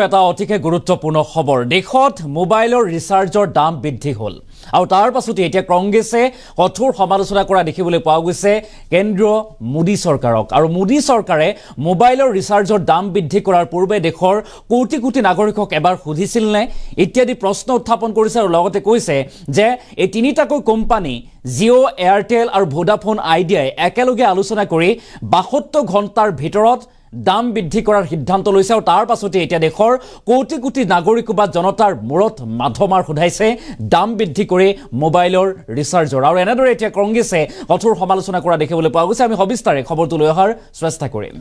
এটা অতিকে গুৰুত্বপূৰ্ণ খবৰ দেশত মোবাইলৰ ৰিচাৰ্জৰ দাম বৃদ্ধি হ'ল আৰু তাৰ পাছতে এতিয়া কংগ্ৰেছে কঠোৰ সমালোচনা কৰা দেখিবলৈ পোৱা গৈছে কেন্দ্ৰীয় মোদী চৰকাৰক আৰু মোদী চৰকাৰে মোবাইলৰ ৰিচাৰ্জৰ দাম বৃদ্ধি কৰাৰ পূৰ্বে দেশৰ কোটি কোটি নাগৰিকক এবাৰ সুধিছিল নে ইত্যাদি প্ৰশ্ন উত্থাপন কৰিছে আৰু লগতে কৈছে যে এই তিনিটাকৈ কোম্পানী জিঅ' এয়াৰটেল আৰু ভোডাফোন আইডিয়াই একেলগে আলোচনা কৰি 72 ঘণ্টাৰ ভিতৰত দাম বৃদ্ধি কৰাৰ সিদ্ধান্ত লৈছে আৰু তাৰ পাছতে এতিয়া দেশৰ কোটি কোটি নাগৰিক বা জনতাৰ মূৰত মাধমাৰ খুধাইছে দাম বৃদ্ধি কৰি মোবাইলৰ ৰিচাৰ্জৰ আৰু এনেদৰে এতিয়া কংগ্ৰেছে কঠোৰ সমালোচনা কৰা দেখিবলৈ পোৱা গৈছে আমি সবিস্তাৰে খবৰটো লৈ অহাৰ চেষ্টা কৰিম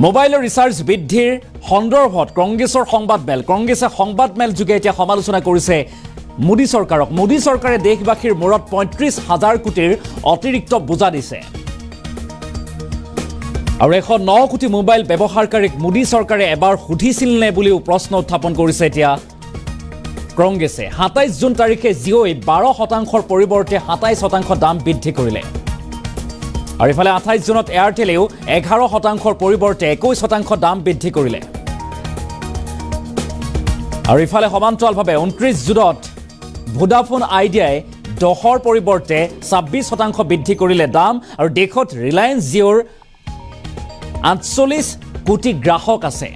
মোবাইলৰ ৰিচাৰ্জ বৃদ্ধিৰ সন্দৰ্ভত কংগ্ৰেছৰ সংবাদমেল যোগে এতিয়া সমালোচনা কৰিছে মোদী চৰকাৰক মোদী চৰকাৰে দেশবাসীৰ মূৰত 35,000 কোটিৰ অতিৰিক্ত বোজা দিছে আৰু 109 কোটি মোবাইল ব্যৱহাৰকাৰীক মোদী চৰকাৰে এবাৰ সুধিছিল নে বুলিও প্ৰশ্ন উত্থাপন কৰিছে এতিয়া কংগ্ৰেছে 27 জুন তাৰিখে জিঅ'ই 12% পৰিৱৰ্তে 27% দাম বৃদ্ধি কৰিলে আৰু ইফালে 28 জুনত এয়াৰটেলেও 11% পৰিৱৰ্তে 21% দাম বৃদ্ধি কৰিলে আৰু ইফালে সমান্তৰালভাৱে 29 জুনত ভোডাফোন আইডিয়াই 10ৰ পৰিৱৰ্তে 26% বৃদ্ধি কৰিলে দাম আৰু দেশত ৰিলায়েন্স জিঅ'ৰ 48 কোটি গ্ৰাহক আছে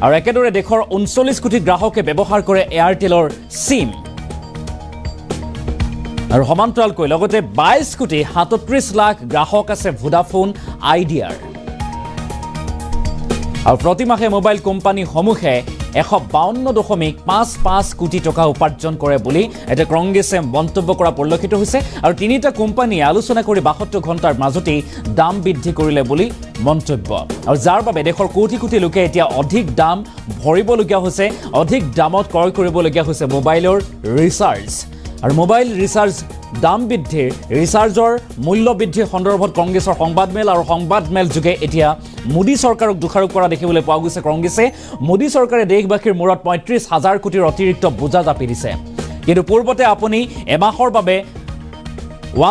আৰু একেদৰে দেশৰ 39 কোটি গ্ৰাহকে ব্যৱহাৰ কৰে এয়াৰটেলৰ সিম আৰু সমান্তৰালকৈ লগতে 22 কোটি 37 লাখ গ্ৰাহক আছে ভোডাফোন আইডিয়াৰ আৰু প্ৰতিমাহে মোবাইল কোম্পানী সমূহে 152.55 কোটি টকা উপাৰ্জন কৰে বুলি এটা কংগ্ৰেছে মন্তব্য কৰা পৰিলক্ষিত হৈছে আৰু তিনিটা কোম্পানীয়ে আলোচনা কৰি 72 ঘণ্টাৰ মাজতেই দাম বৃদ্ধি কৰিলে বুলি মন্তব্য আৰু যাৰ বাবে দেশৰ কোটি কোটি লোকে এতিয়া অধিক দাম ভৰিবলগীয়া হৈছে অধিক দামত ক্ৰয় কৰিবলগীয়া হৈছে মোবাইলৰ ৰিচাৰ্জ আৰু মোবাইল ৰিচাৰ্জ দাম বৃদ্ধিৰ ৰিচাৰ্জৰ মূল্য বৃদ্ধিৰ সন্দৰ্ভত কংগ্ৰেছৰ সংবাদমেল যোগে এতিয়া মোদী চৰকাৰক দোষাৰোপ কৰা দেখিবলৈ পোৱা গৈছে কংগ্ৰেছে মোদী চৰকাৰে দেশবাসীৰ মূৰত 35,000 কোটিৰ অতিৰিক্ত বোজা জাপি দিছে কিন্তু পূৰ্বতে আপুনি এমাহৰ বাবে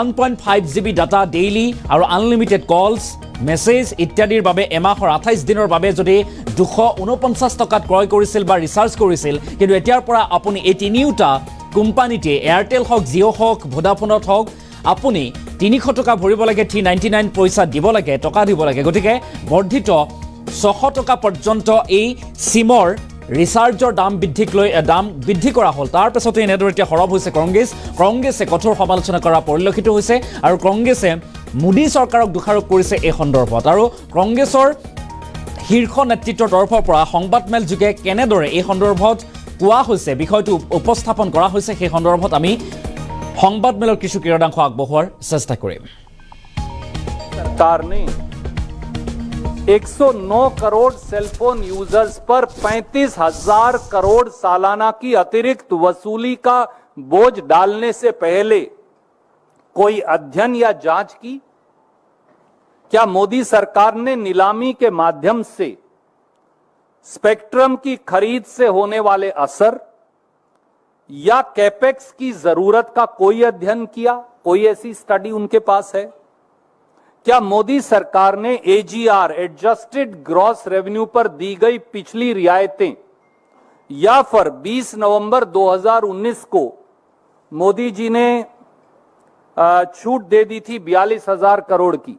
1.5 GB ডাটা ডেইলি আৰু আনলিমিটেড কলছ মেছেজ ইত্যাদিৰ বাবে এমাহৰ 28 দিনৰ বাবে যদি 249 টকাত ক্ৰয় কৰিছিল বা ৰিচাৰ্জ কৰিছিল কিন্তু এতিয়াৰ পৰা আপুনি এই তিনিওটা কোম্পানীতে এয়াৰটেল হওক জিঅ' হওক ভোডাফোনত হওক আপুনি 300 টকা ভৰিব লাগে 399 পইচা দিব লাগে টকা দিব লাগে গতিকে বৰ্ধিত 600 টকা পৰ্যন্ত এই সিমৰ ৰিচাৰ্জৰ দাম বৃদ্ধি কৰা হ'ল তাৰ পাছতে এনেদৰে এতিয়া সৰব হৈছে কংগ্ৰেছে কঠোৰ সমালোচনা কৰা পৰিলক্ষিত হৈছে আৰু কংগ্ৰেছে মোদী চৰকাৰক দোষাৰোপ কৰিছে এই সন্দৰ্ভত আৰু কংগ্ৰেছৰ শীৰ্ষ নেতৃত্বৰ তৰফৰ পৰা সংবাদমেল যোগে কেনেদৰে এই সন্দৰ্ভত কোৱা হৈছে বিষয়টো উপস্থাপন কৰা হৈছে সেই সন্দৰ্ভত আমি সংবাদমেলৰ কিছু কিৰদাংশ আগবঢ়োৱাৰ চেষ্টা কৰিম सरकार ने 109 करोड़ सेलफोन यूजर्स पर 35,000 करोड़ सालाना की अतिरिक्त वसूली का बोझ डालने से पहले कोई अध्ययन या जांच की क्या मोदी सरकार ने नीलामी के माध्यम से स्पेक्ट्रम की खरीद से होने वाले असर या कैपेक्स की जरूरत का कोई अध्ययन किया कोई ऐसी स्टडी उनके पास है क्या मोदी सरकार ने एजीआर एडजस्टेड ग्रॉस रेवेन्यू पर दी गई पिछली रियायतें या फिर 20 नवंबर 2019 को मोदी जी ने छूट दे दी थी 42,000 करोड़ की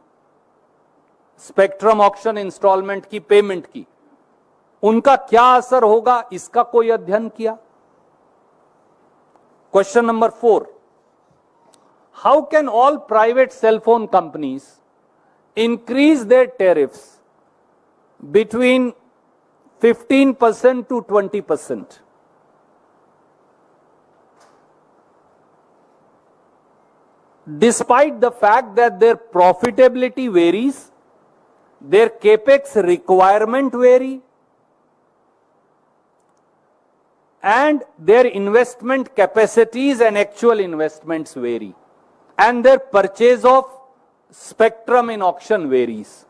स्पेक्ट्रम ऑक्शन इंस्टॉलमेंट की पेमेंट की उनका क्या असर होगा इसका कोई अध्ययन किया question number 4 how can all private sale phone companies increase their tariffs between 15% to 20%? Despite the fact that their profitability varies, their capex requirement vary, and their investment capacities and actual investments vary, and their purchase of spectrum in auction varies.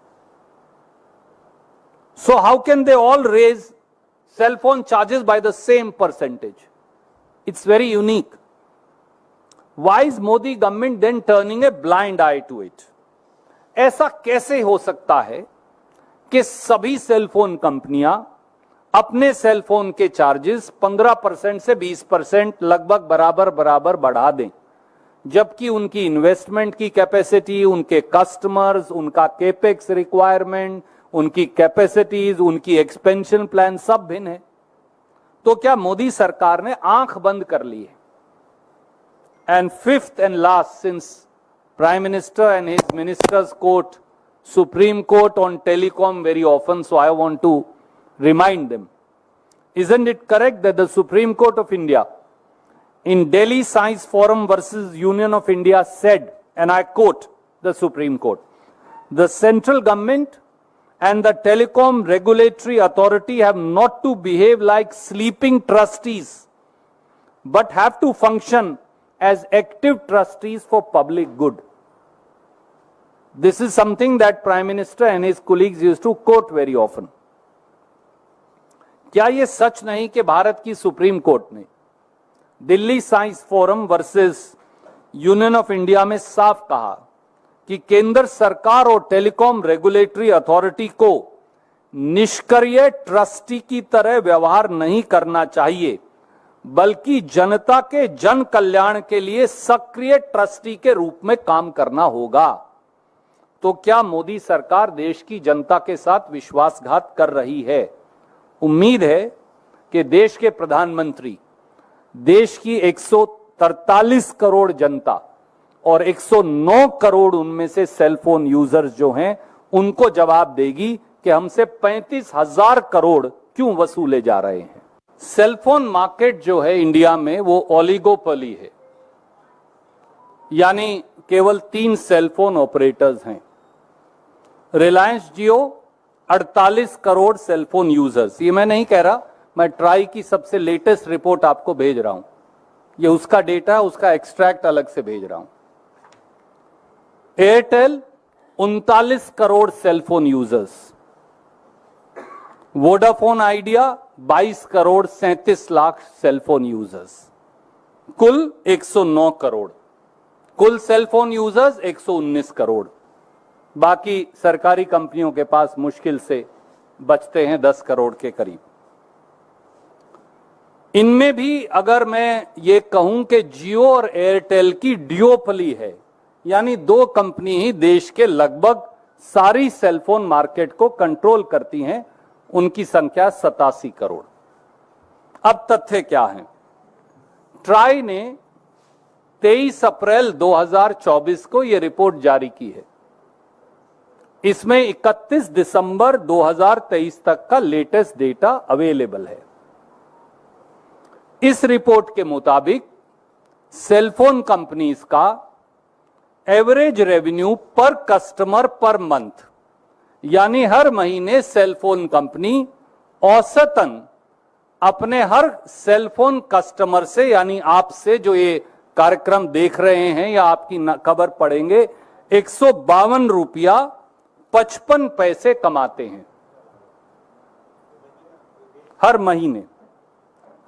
So how can they all raise cell phone charges by the same percentage? It's very unique. Why is Modi government then turning a blind eye to it? ऐसा कैसे हो सकता है कि सभी cellphone कंपनियां अपने cellphone के चार्जेस 15% से 20% लगभग बराबर बराबर बढ़ा दें, जबकि उनकी इन्वेस्टमेंट की कैपेसिटी, उनके कस्टमर्स, उनका केपेक्स रिक्वायरमेंट, उनकी कैपेसिटीज, उनकी एक्सपेंशन प्लान सब भिन्न है। तो क्या मोदी सरकार ने आंख बंद कर ली है? And fifth and last, since prime minister and his ministers quote supreme court on telecom very often, so I want to remind them. Isn't it correct that the Supreme Court of India in Delhi Science Forum versus Union of India said, and I quote the Supreme Court, the central government and the Telecom Regulatory Authority have not to behave like sleeping trustees, but have to function as active trustees for public good. This is something that Prime Minister and his colleagues used to quote very often. क्या यह सच नहीं कि भारत की supreme court ने Delhi science forum versus union of India में साफ कहा कि केंद्र सरकार और टेलीकॉम रेगुलेटरी अथॉरिटी को निष्क्रिय ट्रस्टी की तरह व्यवहार नहीं करना चाहिए, बल्कि जनता के जन कल्याण के लिए सक्रिय ट्रस्टी के रूप में काम करना होगा। तो क्या मोदी सरकार देश की जनता के साथ विश्वासघात कर रही है? उम्मीद है कि देश के प्रधानमंत्री देश की 143 करोड़ जनता और 109 करोड़ उनमें से सेलफोन यूजर्स जो हैं उनको जवाब देगी कि हमसे 35,000 करोड़ क्यों वसूले जा रहे हैं। सेलफोन मार्केट जो है इंडिया में वो ओलिगोपोली है, यानी केवल 3 सेलफोन ऑपरेटर्स हैं। रिलायंस जियो 48 करोड़ सेलफोन यूजर्स, ये मैं नहीं कह रहा, मैं ट्राई की सबसे लेटेस्ट रिपोर्ट आपको भेज रहा हूं, ये उसका डेटा, उसका एक्सट्रैक्ट अलग से भेज रहा हूं। Airtel 39 crore cellphone users, Vodafone idea 22 crore 37 lakh cellphone users, कुल 109 करोड़, कुल सेलफोन यूजर्स 119 करोड़। बाकी सरकारी कंपनियों के पास मुश्किल से बचते हैं 10 करोड़ के करीब। इनमें भी अगर मैं ये कहूं कि जियो और एयरटेल की ड्यूओपली है, यानी 2 कंपनी ही देश के लगभग सारी सेलफोन मार्केट को कंट्रोल करती हैं, उनकी संख्या 87 करोड़। अब तथ्य क्या है? ट्राई ने 23 अप्रैल 2024 को यह रिपोर्ट जारी की है। इसमें 31 दिसंबर 2023 तक का लेटेस्ट डेटा अवेलेबल है। इस रिपोर्ट के मुताबिक सेलफोन कंपनीज का एवरेज रेवेन्यू पर कस्टमर पर मंथ, यानी हर महीने सेलफोन कंपनी औसतन अपने हर सेलफोन कस्टमर से, यानी आपसे जो ये कार्यक्रम देख रहे हैं या आपकी खबर पढ़ेंगे, 152 रुपया 55 पैसे कमाते हैं हर महीने।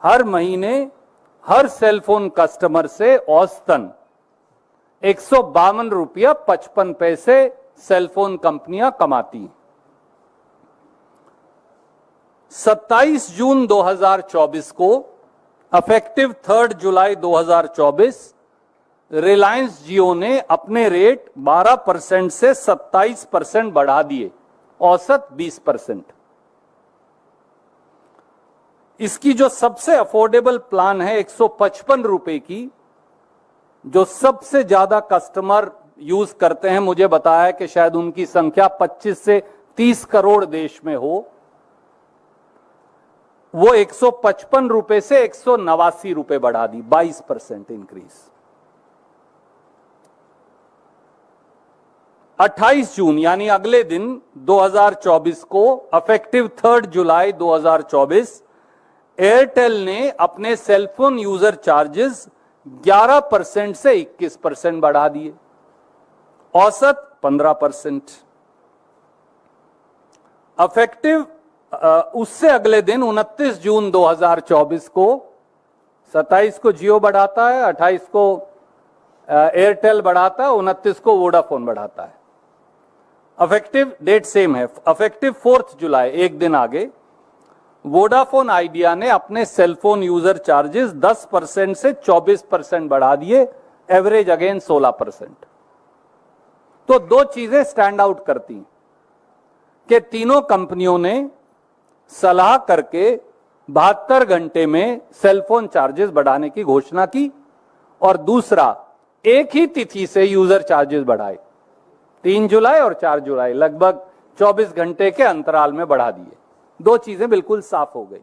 हर महीने हर सेलफोन कस्टमर से औसतन 152 रुपया 55 पैसे सेलफोन कंपनियां कमाती हैं। 27 जून 2024 को अफेक्टिव 3 जुलाई 2024 रिलायंस जियो ने अपने रेट 12% से 27% बढ़ा दिए, औसत 20%। इसकी जो सबसे अफोर्डेबल प्लान है 155 रुपए की, जो सबसे ज्यादा कस्टमर यूज करते हैं, मुझे बताया कि शायद उनकी संख्या 25 से 30 करोड़ देश में हो, वो 155 रुपए से 189 रुपए बढ़ा दी, 22% इंक्रीज। 28 जून यानी अगले दिन 2024 को अफेक्टिव 3 जुलाई 2024 एयरटेल ने अपने सेलफोन यूजर चार्जेस 11% से 21% बढ़ा दिए, औसत 15%। अफेक्टिव उससे अगले दिन 29 जून 2024 को, 27 को जियो बढ़ाता है, 28 को एयरटेल बढ़ाता है, 29 को वोडाफोन बढ़ाता है। अफेक्टिव डेट सेम है, अफेक्टिव 4 जुलाई, एक दिन आगे, वोडाफोन आइडिया ने अपने सेलफोन यूजर चार्जेस 10% से 24% बढ़ा दिए, एवरेज अगेन 16%। तो दो चीजें स्टैंड आउट करती हैं कि तीनों कंपनियों ने सलाह करके 72 घंटे में सेलफोन चार्जेस बढ़ाने की घोषणा की, और दूसरा एक ही तिथि से यूजर चार्जेस बढ़ाए, 3 जुलाई और 4 जुलाई, लगभग 24 घंटे के अंतराल में बढ़ा दिए। दो चीजें बिल्कुल साफ हो गई।